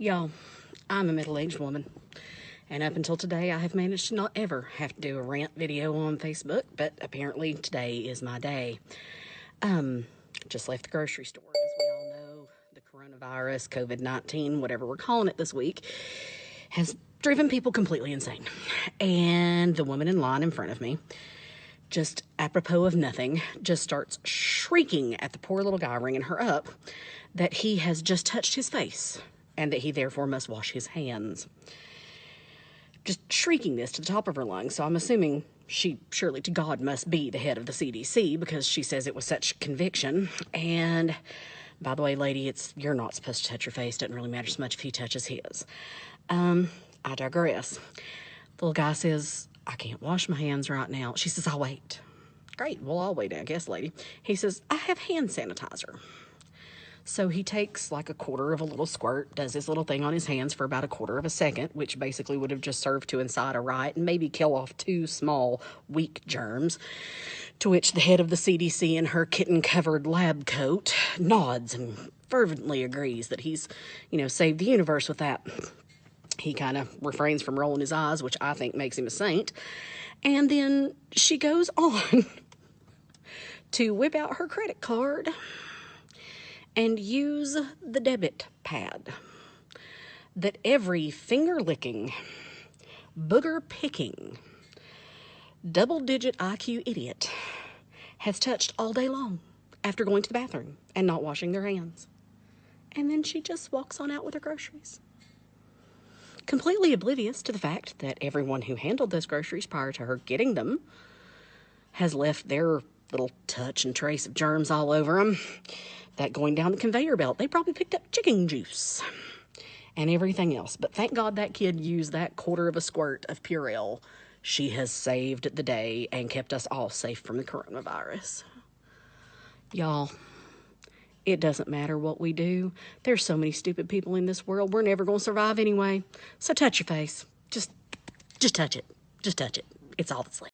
Y'all, I'm a middle-aged woman, and up until today, I have managed to not ever have to do a rant video on Facebook, but apparently today is my day. Just left the grocery store. As we all know, the coronavirus, COVID-19, whatever we're calling it this week, has driven people completely insane. And the woman in line in front of me, just apropos of nothing, just starts shrieking at the poor little guy ringing her up that he has just touched his face and that he therefore must wash his hands. Just shrieking this to the top of her lungs, so I'm assuming she surely to God must be the head of the CDC because she says it with such conviction. And by the way, lady, you're not supposed to touch your face. Doesn't really matter so much if he touches his. I digress. The little guy says, I can't wash my hands right now. She says, I'll wait. Great, well, I'll wait, I guess, lady. He says, I have hand sanitizer. So he takes like a quarter of a little squirt, does his little thing on his hands for about a quarter of a second, which basically would have just served to incite a riot and maybe kill off 2 small, weak germs. To which the head of the CDC in her kitten-covered lab coat nods and fervently agrees that he's, saved the universe with that. He kind of refrains from rolling his eyes, which I think makes him a saint. And then she goes on to whip out her credit card and use the debit pad that every finger-licking, booger-picking, double-digit IQ idiot has touched all day long after going to the bathroom and not washing their hands. And then she just walks on out with her groceries, completely oblivious to the fact that everyone who handled those groceries prior to her getting them has left their little touch and trace of germs all over them. That going down the conveyor belt, they probably picked up chicken juice and everything else. But thank God that kid used that quarter of a squirt of Purell. She has saved the day and kept us all safe from the coronavirus. Y'all, it doesn't matter what we do. There's so many stupid people in this world. We're never going to survive anyway. So touch your face. Just touch it. Just touch it. It's all that's left.